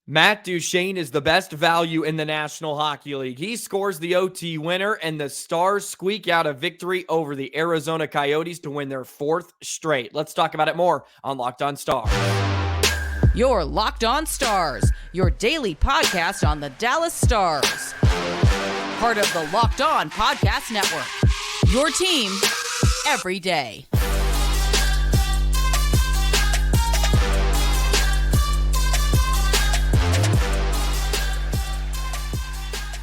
Matt Duchene is the best value in the National Hockey League. He scores the OT winner, and the Stars squeak out a victory over the Arizona Coyotes to win their fourth straight. Let's talk about it more on Locked On Stars. Your Locked On Stars, your daily podcast on the Dallas Stars. Part of the Locked On Podcast Network. Your team every day.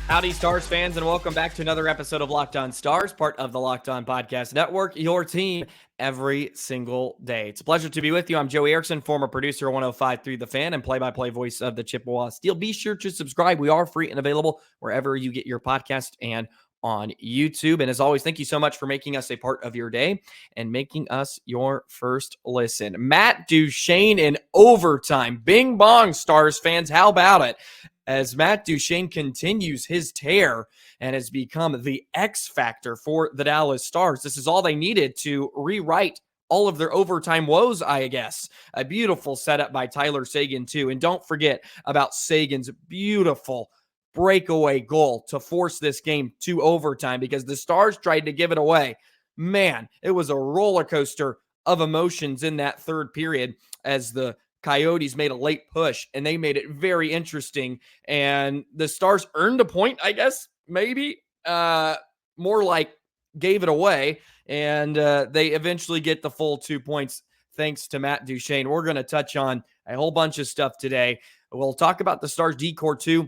Howdy, Stars fans, and welcome back to another episode of Locked On Stars, part of the Locked On Podcast Network, your team every single day. It's a pleasure to be with you. I'm Joey Erickson, former producer of 105.3 The Fan and play-by-play voice of the Chippewa Steel. Be sure to subscribe. We are free and available wherever you get your podcast and on YouTube. And as always, thank you so much for making us a part of your day and making us your first listen. Matt Duchene in overtime. Bing bong, Stars fans. How about it? As Matt Duchene continues his tear and has become the X factor for the Dallas Stars. This is all they needed to rewrite all of their overtime woes, I guess. A beautiful setup by Tyler Seguin, too. And don't forget about Seguin's beautiful breakaway goal to force this game to overtime because the Stars tried to give it away. Man, it was a roller coaster of emotions in that third period as the Coyotes made a late push, and they made it very interesting. And the Stars earned a point, I guess, maybe. More like gave it away. And they eventually get the full 2 points thanks to Matt Duchene. We're going to touch on a whole bunch of stuff today. We'll talk about the Stars decor too.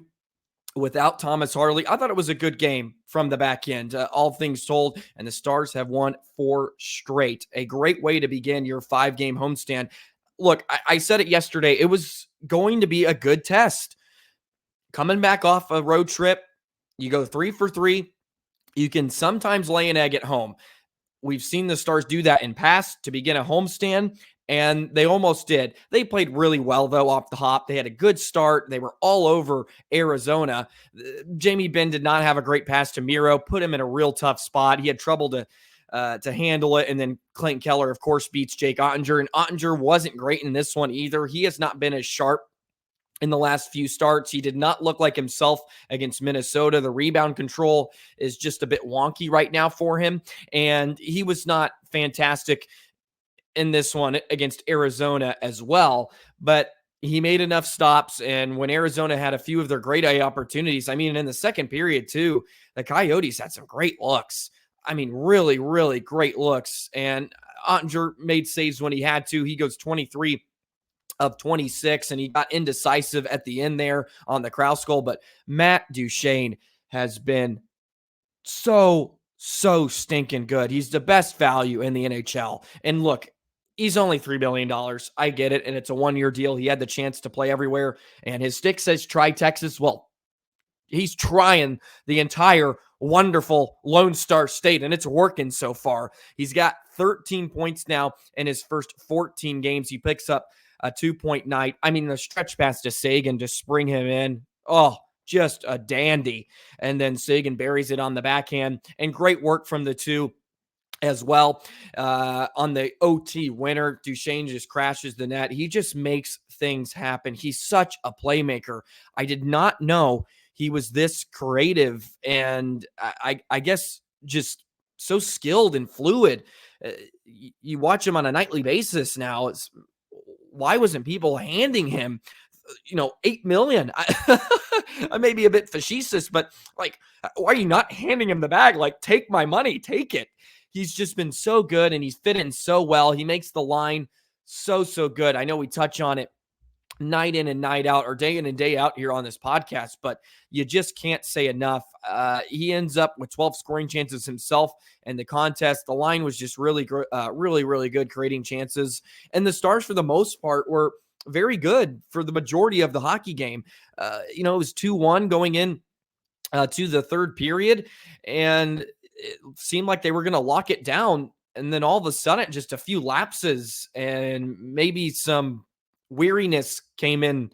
Without Thomas Harley, I thought it was a good game from the back end, all things told, and the Stars have won 4 straight. A great way to begin your 5-game homestand. Look, I said it yesterday. It was going to be a good test. Coming back off a road trip, you go 3 for 3. You can sometimes lay an egg at home. We've seen the Stars do that in past to begin a homestand, and they almost did. They played really well, though, off the hop. They had a good start. They were all over Arizona. Jamie Benn did not have a great pass to Miro, put him in a real tough spot. He had trouble to handle it. And then Clayton Keller, of course, beats Jake Ottinger. And Ottinger wasn't great in this one either. He has not been as sharp in the last few starts. He did not look like himself against Minnesota. The rebound control is just a bit wonky right now for him. And he was not fantastic in this one against Arizona as well. But he made enough stops. And when Arizona had a few of their great eye opportunities, I mean, in the second period too, the Coyotes had some great looks. I mean, really, really great looks. And Ottinger made saves when he had to. He goes 23 of 26, and he got indecisive at the end there on the Kraus goal. But Matt Duchene has been so stinking good. He's the best value in the NHL. And look, he's only $3 million. I get it. And it's a 1-year deal. He had the chance to play everywhere. And his stick says try Texas. Well, he's trying the entire wonderful Lone Star State, and it's working so far. He's got 13 points now in his first 14 games. He picks up a 2-point night. I mean, the stretch pass to Seguin to spring him in. Oh, just a dandy. And then Seguin buries it on the backhand, and great work from the two as well. On the OT winner, Duchene just crashes the net. He just makes things happen. He's such a playmaker. I did not know he was this creative and I guess just so skilled and fluid. You watch him on a nightly basis now. Why wasn't people handing him, $8 million? I may be a bit facetious, but like, why are you not handing him the bag? Like, take my money, take it. He's just been so good and he's fit in so well. He makes the line so good. I know we touch on it night in and night out, or day in and day out here on this podcast, but you just can't say enough. He ends up with 12 scoring chances himself in the contest. The line was just really good, creating chances. And the Stars, for the most part, were very good for the majority of the hockey game. It was 2-1 going in to the third period, and it seemed like they were going to lock it down. And then all of a sudden, just a few lapses and maybe some weariness came in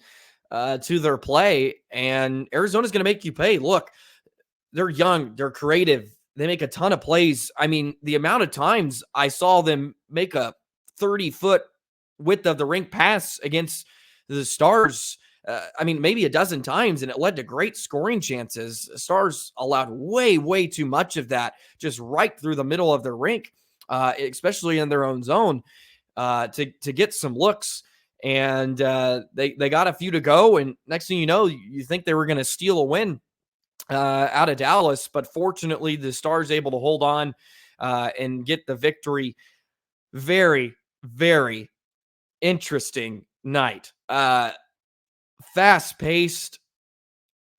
to their play, and Arizona's going to make you pay. Look, they're young, they're creative, they make a ton of plays. I mean, the amount of times I saw them make a 30-foot width of the rink pass against the Stars maybe a dozen times, and it led to great scoring chances. Stars allowed way, way too much of that, just right through the middle of their rink, especially in their own zone, to get some looks. And they got a few to go, and next thing you know, you think they were going to steal a win out of Dallas, but fortunately, the Stars able to hold on and get the victory. Very, very interesting night. Fast-paced,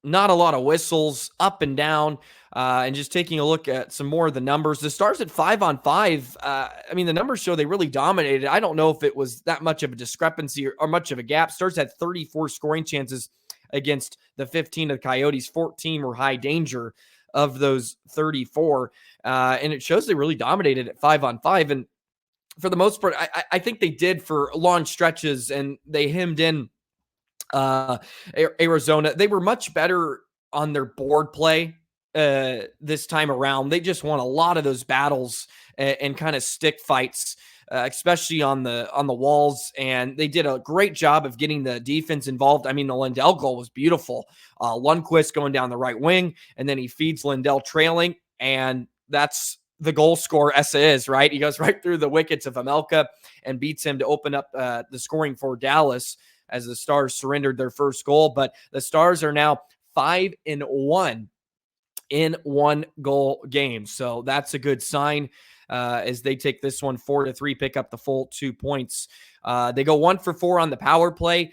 not a lot of whistles, up and down, and just taking a look at some more of the numbers. The Stars at 5-on-5, the numbers show they really dominated. I don't know if it was that much of a discrepancy or much of a gap. Stars had 34 scoring chances against the 15 of the Coyotes. 14 were high danger of those 34, and it shows they really dominated at 5-on-5. And for the most part, I think they did for long stretches, and they hemmed in Arizona. They were much better on their board play this time around. They just won a lot of those battles and kind of stick fights, especially on the walls. And they did a great job of getting the defense involved. The Lindell goal was beautiful. Lundqvist going down the right wing, and then he feeds Lindell trailing, and that's the goal scorer Esa is, right? He goes right through the wickets of Amelka and beats him to open up the scoring for Dallas as the Stars surrendered their first goal. But the Stars are now 5-1 in one goal games. So that's a good sign as they take this one 4-3, pick up the full 2 points. They go 1 for 4 on the power play.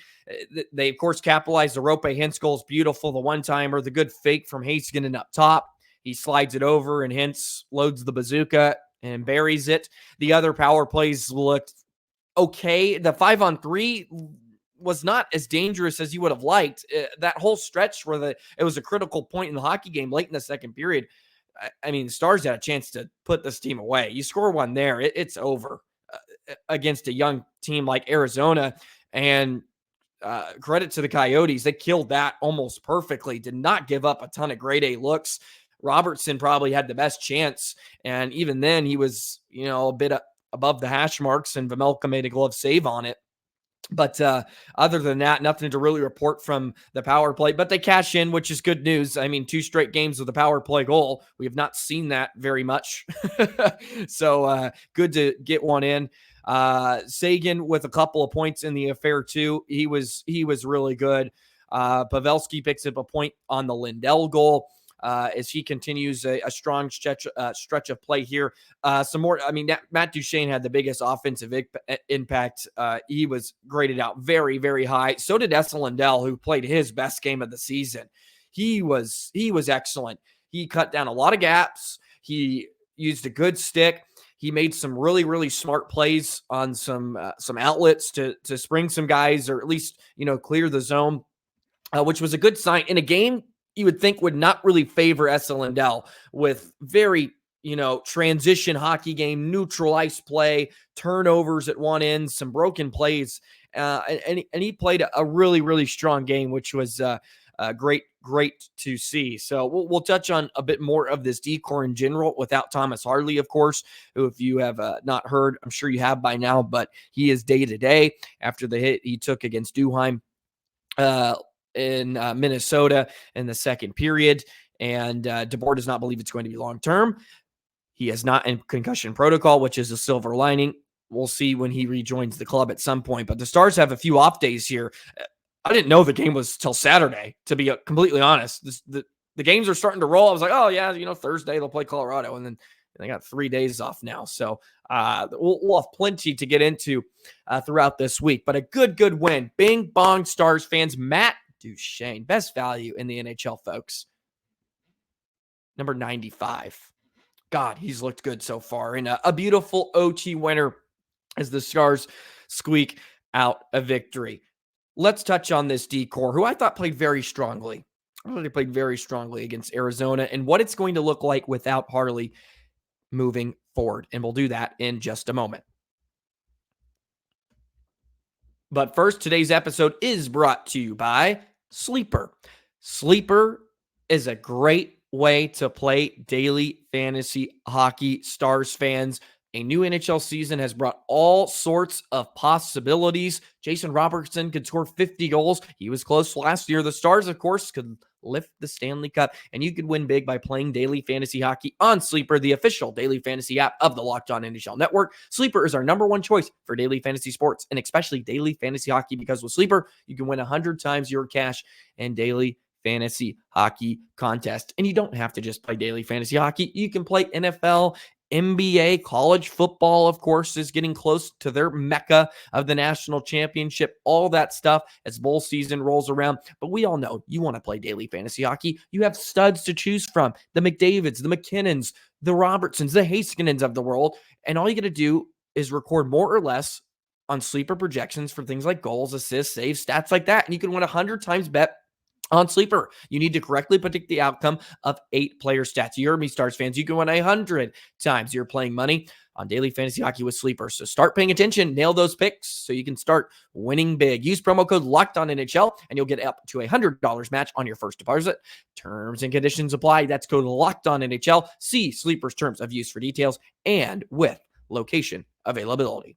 They, of course, capitalize. The Roope Hintz goal is beautiful. The one-timer, the good fake from Heiskanen up top. He slides it over, and Hintz loads the bazooka and buries it. The other power plays looked okay. The 5-on-3 was not as dangerous as you would have liked. That whole stretch where it was a critical point in the hockey game late in the second period. The Stars had a chance to put this team away. You score one there, it's over against a young team like Arizona. And credit to the Coyotes. They killed that almost perfectly. Did not give up a ton of grade A looks. Robertson probably had the best chance, and even then he was, a bit above the hash marks, and Vejmelka made a glove save on it. But other than that, nothing to really report from the power play. But they cash in, which is good news. 2 straight games with a power play goal. We have not seen that very much. So good to get one in. Seguin with a couple of points in the affair too. He was really good. Pavelski picks up a point on the Lindell goal. As he continues a strong stretch of play here. Some more, Matt Duchene had the biggest offensive impact. He was graded out very, very high. So did Esa Lindell, who played his best game of the season. He was excellent. He cut down a lot of gaps. He used a good stick. He made some really, really smart plays on some outlets to spring some guys, or at least, clear the zone, which was a good sign in a game you would think would not really favor Esa Lindell, with very, transition hockey game, neutral ice play, turnovers at one end, some broken plays. And he played a really, really strong game, which was great to see. So we'll touch on a bit more of this decor in general without Thomas Harley, of course, who, if you have not heard, I'm sure you have by now, but he is day to day after the hit he took against Duheim in Minnesota in the second period. And DeBoer does not believe it's going to be long-term. He is not in concussion protocol, which is a silver lining. We'll see when he rejoins the club at some point. But the Stars have a few off days here. I didn't know the game was till Saturday, to be completely honest. The games are starting to roll. I was like, oh, yeah, Thursday they'll play Colorado. And then they got 3 days off now. So we'll have plenty to get into throughout this week. But a good win. Bing bong, Stars fans. Matt Duchene, best value in the NHL, folks. Number 95. God, he's looked good so far. And a beautiful OT winner as the Stars squeak out a victory. Let's touch on this decor, who I thought played very strongly. They played very strongly against Arizona, and what it's going to look like without Harley moving forward. And we'll do that in just a moment. But first, today's episode is brought to you by Sleeper. Sleeper is a great way to play daily fantasy hockey. Stars fans, A new NHL season has brought all sorts of possibilities. Jason Robertson could score 50 goals. He was close last year. The Stars, of course, could lift the Stanley Cup, and you could win big by playing daily fantasy hockey on Sleeper, the official daily fantasy app of the Locked On NHL Network. Sleeper is our number one choice for daily fantasy sports, and especially daily fantasy hockey, because with Sleeper, you can win 100 times your cash and daily fantasy hockey contest. And you don't have to just play daily fantasy hockey. You can play NFL, NBA, college football, of course, is getting close to their mecca of the national championship, all that stuff as bowl season rolls around. But we all know you want to play daily fantasy hockey. You have studs to choose from, the McDavids, the McKinnons, the Robertsons, the Haskinens of the world. And all you got to do is record more or less on Sleeper projections for things like goals, assists, saves, stats like that. And you can win 100 times bet on Sleeper. You need to correctly predict the outcome of 8 player stats. You heard me, Stars fans. You can win 100 times you're playing money on daily fantasy hockey with Sleeper. So start paying attention, nail those picks so you can start winning big. Use promo code LOCKEDONNHL and you'll get up to $100 match on your first deposit. Terms and conditions apply. That's code LOCKEDONNHL. See Sleeper's terms of use for details and with location availability.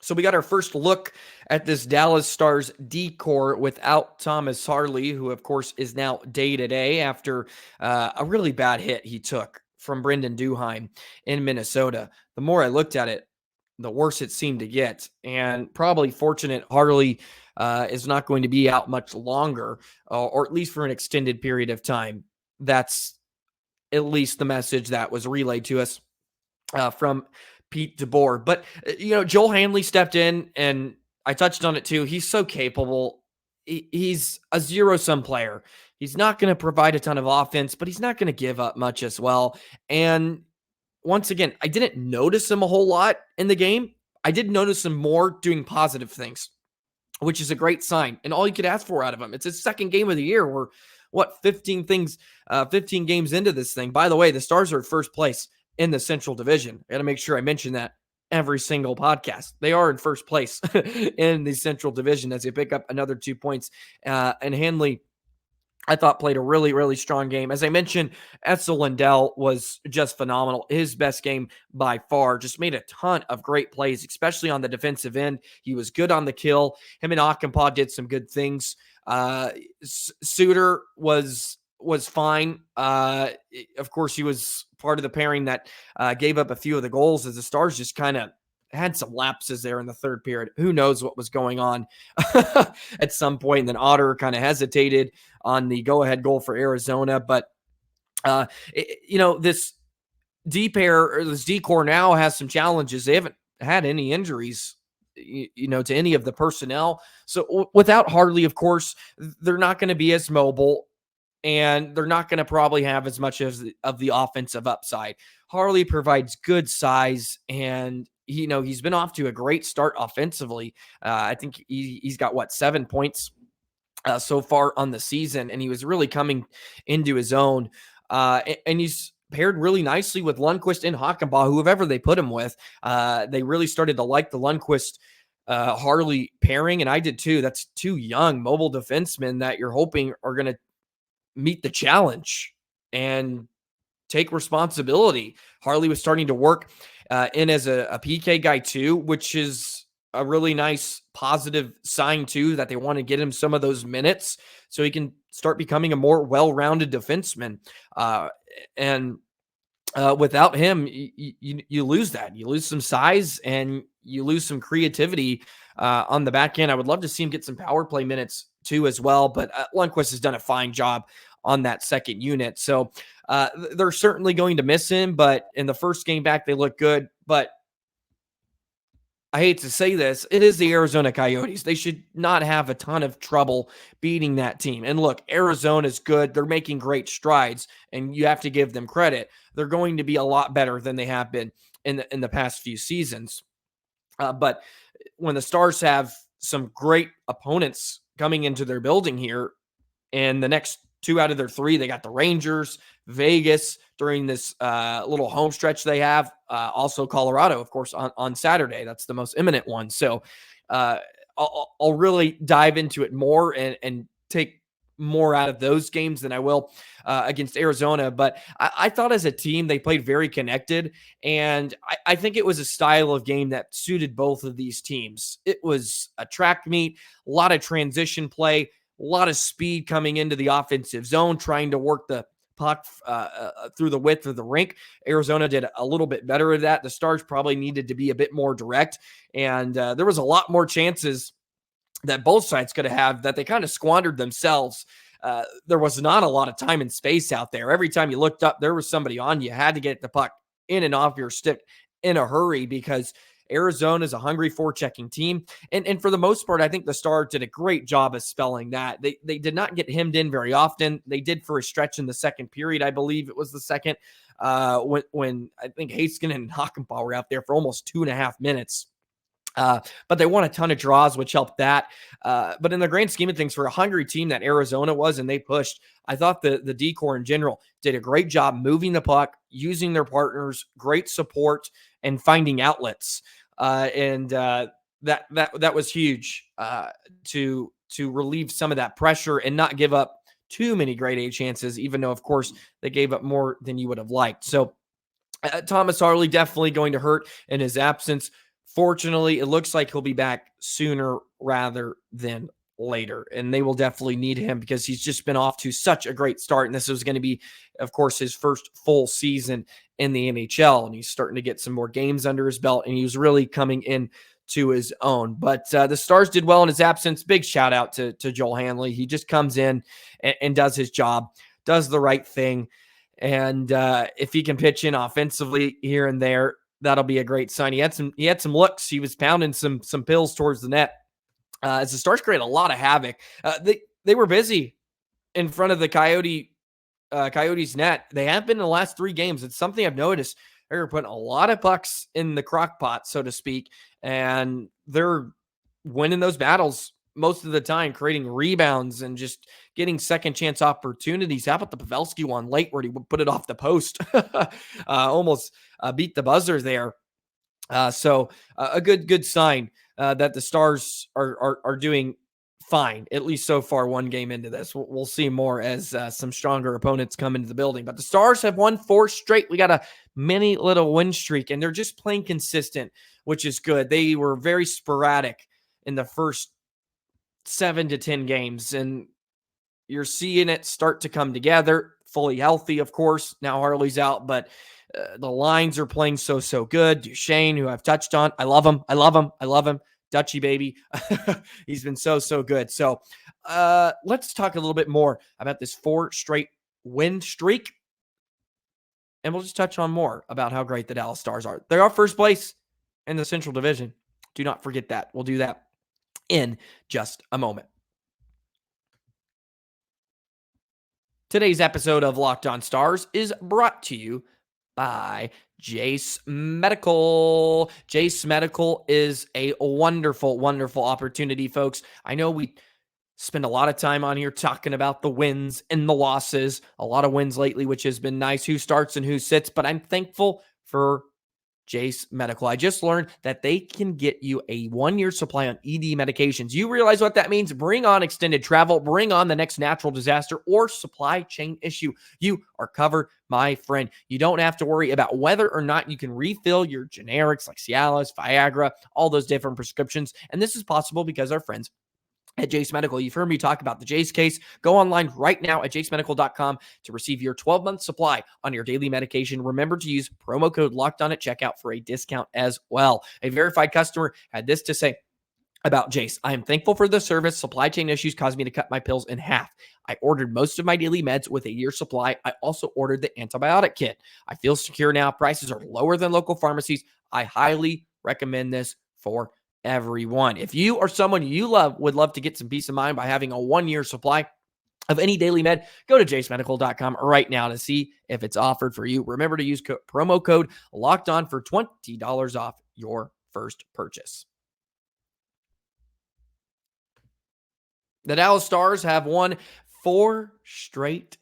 So we got our first look at this Dallas Stars decor without Thomas Harley, who, of course, is now day-to-day after a really bad hit he took from Brendan Duchene in Minnesota. The more I looked at it, the worse it seemed to get. And probably fortunate Harley is not going to be out much longer, or at least for an extended period of time. That's at least the message that was relayed to us from Pete DeBoer. But, Joel Hanley stepped in, and I touched on it too. He's so capable. He's a zero-sum player. He's not going to provide a ton of offense, but he's not going to give up much as well. And once again, I didn't notice him a whole lot in the game. I did notice him more doing positive things, which is a great sign. And all you could ask for out of him. It's his second game of the year. We're, 15 games into this thing. By the way, the Stars are at first place in the Central Division. I got to make sure I mention that every single podcast. They are in first place in the Central Division as they pick up another 2 points. And Hanley, I thought, played a really, really strong game. As I mentioned, Esa Lindell was just phenomenal. His best game by far. Just made a ton of great plays, especially on the defensive end. He was good on the kill. Him and Akinpaw did some good things. Suter was fine. Of course, he was part of the pairing that gave up a few of the goals as the Stars just kind of had some lapses there in the third period. Who knows what was going on at some point. And then Otter kind of hesitated on the go-ahead goal for Arizona. But, this D pair, or this D core now has some challenges. They haven't had any injuries, to any of the personnel. So without Harley, of course, they're not going to be as mobile, and they're not going to probably have as much of the offensive upside. Harley provides good size, and he's been off to a great start offensively. I think he's got 7 points so far on the season, and he was really coming into his own. And he's paired really nicely with Lundqvist and Hakanpää, whoever they put him with. They really started to like the Lundqvist Harley pairing, and I did too. That's 2 young mobile defensemen that you're hoping are going to meet the challenge and take responsibility. Harley was starting to work in as a PK guy too, which is a really nice positive sign too, that they want to get him some of those minutes so he can start becoming a more well-rounded defenseman. And without him, you lose that. You lose some size and you lose some creativity on the back end. I would love to see him get some power play minutes too as well, but Lundqvist has done a fine job on that second unit. So they're certainly going to miss him, but in the first game back, they look good. But I hate to say this, it is the Arizona Coyotes. They should not have a ton of trouble beating that team. And look, Arizona's good. They're making great strides, and you have to give them credit. They're going to be a lot better than they have been in the past few seasons. But when the Stars have some great opponents coming into their building here, and the next 2 out of their 3, they got the Rangers, Vegas during this little home stretch they have. Also Colorado, of course, on Saturday. That's the most imminent one. So I'll really dive into it more and take more out of those games than I will against Arizona. But I thought as a team, they played very connected. And I think it was a style of game that suited both of these teams. It was a track meet, a lot of transition play, a lot of speed coming into the offensive zone, trying to work the puck through the width of the rink. Arizona did a little bit better at that. The Stars probably needed to be a bit more direct. And there was a lot more chances that both sides could have that they kind of squandered themselves. There was not a lot of time and space out there. Every time you looked up, there was somebody on you. Had to get the puck in and off your stick in a hurry because Arizona is a hungry forechecking team. And for the most part, I think the Stars did a great job of spelling that. They did not get hemmed in very often. They did for a stretch in the second period. I believe it was the second when I think Haskin and Hakanpää were out there for almost 2.5 minutes. But they won a ton of draws, which helped that. But in the grand scheme of things, for a hungry team that Arizona was, and they pushed, I thought the D-corps in general did a great job moving the puck, using their partners, great support, and finding outlets. That was huge to relieve some of that pressure and not give up too many grade A chances, even though, of course, they gave up more than you would have liked. So Thomas Harley definitely going to hurt in his absence. Fortunately, it looks like he'll be back sooner rather than later, and they will definitely need him because he's just been off to such a great start, and this is going to be, of course, his first full season in the NHL, and he's starting to get some more games under his belt, and he was really coming in to his own. But the Stars did well in his absence. Big shout out to Joel Hanley. He just comes in and does his job, does the right thing, and if he can pitch in offensively here and there, that'll be a great sign. He had some looks. He was pounding some pills towards the net. As the Stars create a lot of havoc. They were busy in front of the Coyotes net. They have been in the last 3 games. It's something I've noticed. They're putting a lot of pucks in the crock pot, so to speak, and they're winning those battles most of the time, creating rebounds and just getting second chance opportunities. How about the Pavelski one late where he put it off the post? Almost beat the buzzer there. So a good sign that the Stars are doing fine, at least so far, one game into this. We'll see more as some stronger opponents come into the building. But the Stars have won 4 straight. We got a mini little win streak, and they're just playing consistent, which is good. They were very sporadic in the first 7 to 10 games, and you're seeing it start to come together. Fully healthy, of course. Now Harley's out, but the lines are playing so good. Duchene, who I've touched on, I love him. Dutchie, baby. He's been so good. So let's talk a little bit more about this 4 straight win streak, and we'll just touch on more about how great the Dallas Stars are. They are first place in the Central Division. Do not forget that. We'll do that in just a moment. Today's episode of Locked On Stars is brought to you by Jace Medical. Jace Medical is a wonderful opportunity, folks. I know we spend a lot of time on here talking about the wins and the losses. A lot of wins lately, which has been nice, who starts and who sits, but I'm thankful for Jace Medical. I just learned that they can get you a 1-year supply on ED medications. You realize what that means? Bring on extended travel, bring on the next natural disaster or supply chain issue. You are covered, my friend. You don't have to worry about whether or not you can refill your generics like Cialis, Viagra, all those different prescriptions. And this is possible because our friends at Jace Medical. You've heard me talk about the Jace case. Go online right now at jacemedical.com to receive your 12-month supply on your daily medication. Remember to use promo code LOCKEDON at checkout for a discount as well. A verified customer had this to say about Jace. I am thankful for the service. Supply chain issues caused me to cut my pills in half. I ordered most of my daily meds with a year supply. I also ordered the antibiotic kit. I feel secure now. Prices are lower than local pharmacies. I highly recommend this for everyone. If you or someone you would love to get some peace of mind by having a 1-year supply of any daily med, go to jacemedical.com right now to see if it's offered for you. Remember to use promo code LOCKEDON for $20 off your first purchase. The Dallas Stars have won 4 straight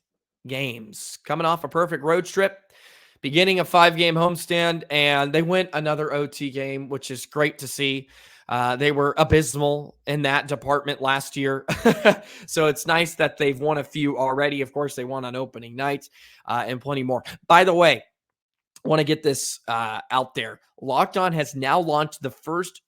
games, coming off a perfect road trip, beginning a 5-game homestand, and they went another OT game, which is great to see. They were abysmal in that department last year. So it's nice that they've won a few already. Of course, they won on opening night and plenty more. By the way, I want to get this out there. Locked On has now launched the first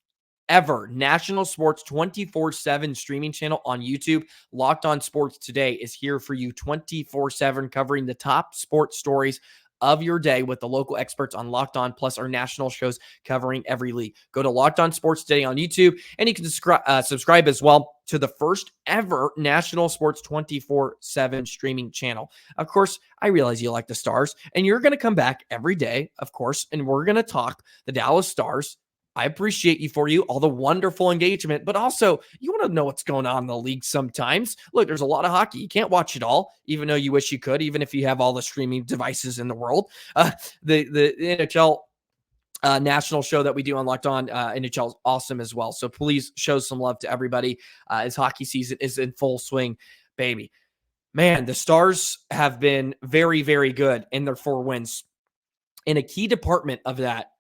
ever national sports 24/7 streaming channel on YouTube. Locked On Sports Today is here for you 24/7, covering the top sports stories of your day with the local experts on Locked On, plus our national shows covering every league. Go to Locked On Sports Today on YouTube, and you can subscribe as well to the first ever national sports 24/7 streaming channel. Of course, I realize you like the Stars, and you're going to come back every day, of course, and we're going to talk the Dallas Stars. I appreciate you for all the wonderful engagement, but also you want to know what's going on in the league sometimes. Look, there's a lot of hockey. You can't watch it all, even though you wish you could, even if you have all the streaming devices in the world. The NHL national show that we do on Locked On NHL is awesome as well. So please show some love to everybody as hockey season is in full swing, baby. Man, the Stars have been very, very good in their 4 wins. And a key department of that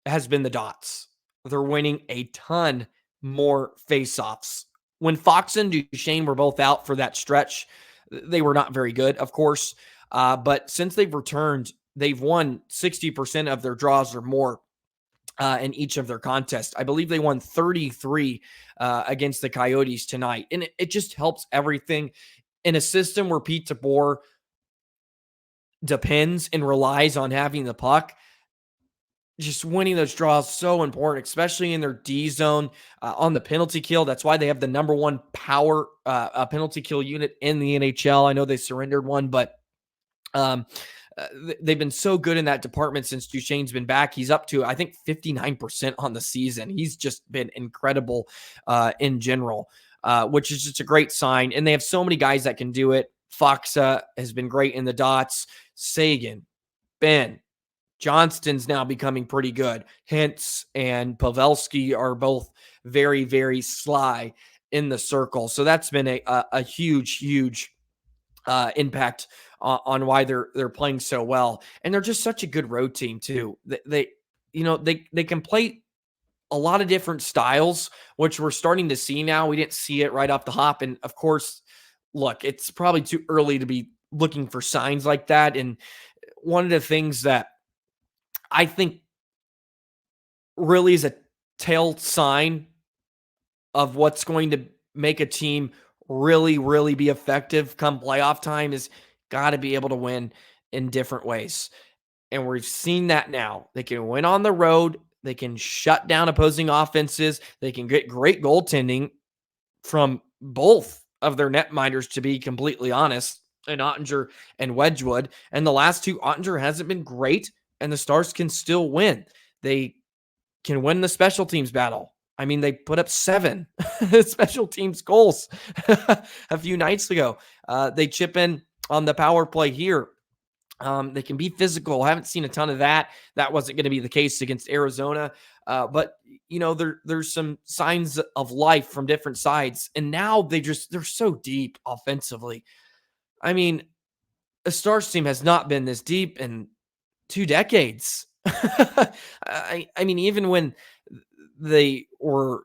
has been the dots. They're winning a ton more faceoffs. When Fox and Duchene were both out for that stretch, they were not very good, of course. But since they've returned, they've won 60% of their draws or more in each of their contests. I believe they won 33 against the Coyotes tonight. And it just helps everything in a system where Pete DeBoer depends and relies on having the puck. Just winning those draws so important, especially in their D zone on the penalty kill. That's why they have the number 1 power penalty kill unit in the NHL. I know they surrendered one, but they've been so good in that department since Duchene's been back. He's up to, I think, 59% on the season. He's just been incredible in general, which is just a great sign. And they have so many guys that can do it. Foxa has been great in the dots. Seguin, Ben, Johnston's now becoming pretty good. Hintz and Pavelski are both very, very sly in the circle. So that's been a huge, huge impact on why they're playing so well. And they're just such a good road team too. They can play a lot of different styles, which we're starting to see now. We didn't see it right off the hop. And of course, look, it's probably too early to be looking for signs like that. And one of the things that I think really is a tell sign of what's going to make a team really, really be effective come playoff time is got to be able to win in different ways. And we've seen that now. They can win on the road. They can shut down opposing offenses. They can get great goaltending from both of their netminders, to be completely honest, and Ottinger and Wedgwood. And the last two, Ottinger hasn't been great, and the Stars can still win. They can win the special teams battle. I mean, they put up 7 special teams goals a few nights ago. They chip in on the power play here. They can be physical. I haven't seen a ton of that. That wasn't going to be the case against Arizona. But, there's some signs of life from different sides. And now they're so deep offensively. I mean, a Stars team has not been this deep in 2 decades. I mean, even when they were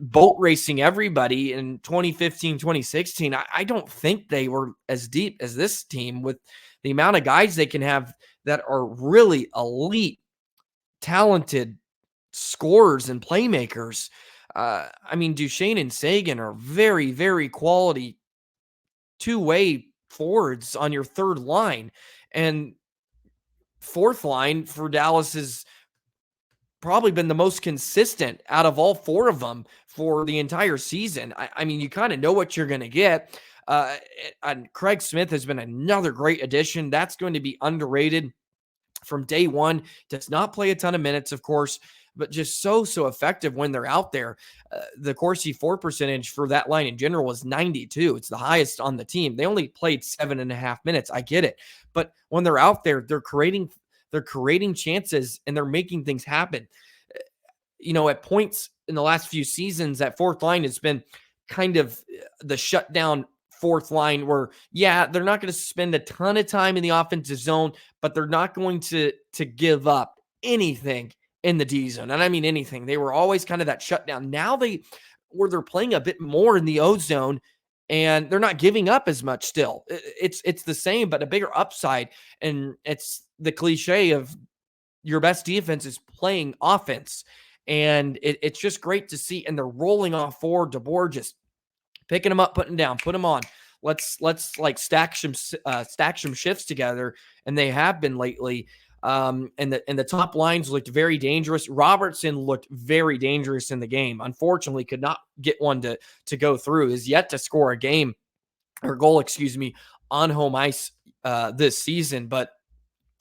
boat racing everybody in 2015, 2016, I don't think they were as deep as this team with the amount of guys they can have that are really elite, talented scorers and playmakers. I mean, Duchene and Seguin are very, very quality 2-way forwards on your third line. And fourth line for Dallas has probably been the most consistent out of all 4 of them for the entire season. I mean, you kind of know what you're going to get. And Craig Smith has been another great addition. That's going to be underrated from day one. Does not play a ton of minutes, of course, but just so effective when they're out there. The Corsi for percentage for that line in general was 92. It's the highest on the team. They only played 7.5 minutes. I get it. But when they're out there, they're creating chances and they're making things happen. At points in the last few seasons, that fourth line has been kind of the shutdown fourth line where, they're not going to spend a ton of time in the offensive zone, but they're not going to give up anything in the D zone. And I mean anything. They were always kind of that shutdown. Now they're playing a bit more in the O zone, and they're not giving up as much still. It's the same, but a bigger upside. And it's the cliche of your best defense is playing offense. And it's just great to see. And they're rolling off forward. DeBoer just picking them up, putting them down, put them on. Let's like stack some shifts together. And they have been lately. And the top lines looked very dangerous. Robertson looked very dangerous in the game. Unfortunately, could not get one to go through. Is yet to score a goal, on home ice this season. But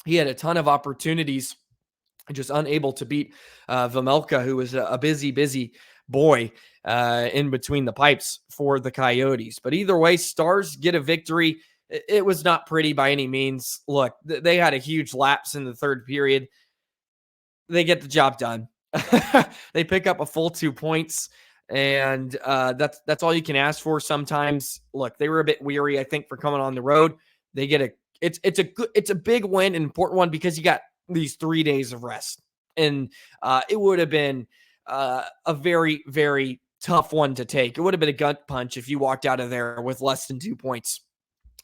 he had a ton of opportunities, just unable to beat Vejmelka, who was a busy boy in between the pipes for the Coyotes. But either way, Stars get a victory. It was not pretty by any means. Look, they had a huge lapse in the third period. They get the job done. They pick up a full 2 points, and that's all you can ask for sometimes. Look, they were a bit weary, I think, for coming on the road. They get it's a big win, an important one, because you got these 3 days of rest. And it would have been a very, very tough one to take. It would have been a gut punch if you walked out of there with less than 2 points,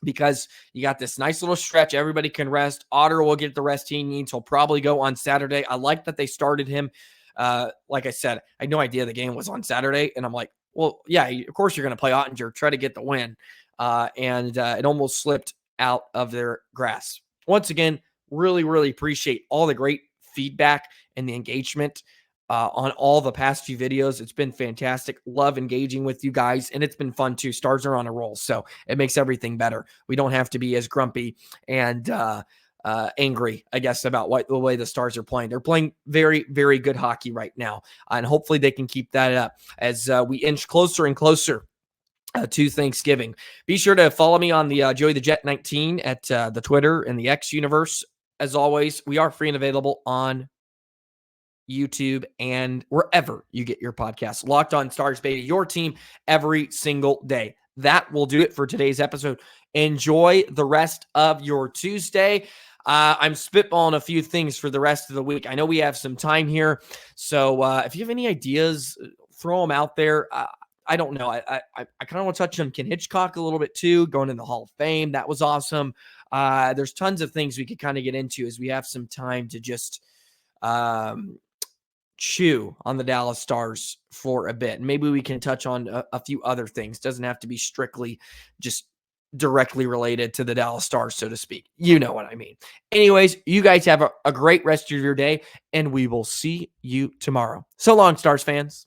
because you got this nice little stretch. Everybody can rest. Otter will get the rest he needs. He'll probably go on Saturday. I like that they started him. Like I said, I had no idea the game was on Saturday. And I'm like, well, yeah, of course you're going to play Ottinger, try to get the win. And it almost slipped out of their grasp. Once again, really, really appreciate all the great feedback and the engagement on all the past few videos. It's been fantastic. Love engaging with you guys, and it's been fun too. Stars are on a roll, so it makes everything better. We don't have to be as grumpy and angry, I guess, about the way the Stars are playing. They're playing very, very good hockey right now, and hopefully they can keep that up as we inch closer and closer to Thanksgiving. Be sure to follow me on the Joey the Jet 19 at the Twitter and the X universe. As always, we are free and available on YouTube and wherever you get your podcasts. Locked On Stars, baby, your team every single day. That will do it for today's episode. Enjoy the rest of your Tuesday. I'm spitballing a few things for the rest of the week. I know we have some time here, so if you have any ideas, throw them out there. I don't know. I kind of want to touch on Ken Hitchcock a little bit too, going in the Hall of Fame. That was awesome. There's tons of things we could kind of get into as we have some time to just chew on the Dallas Stars for a bit. Maybe we can touch on a few other things. Doesn't have to be strictly just directly related to the Dallas Stars, so to speak. You know what I mean. Anyways, you guys have a great rest of your day, and we will see you tomorrow. So long, Stars fans.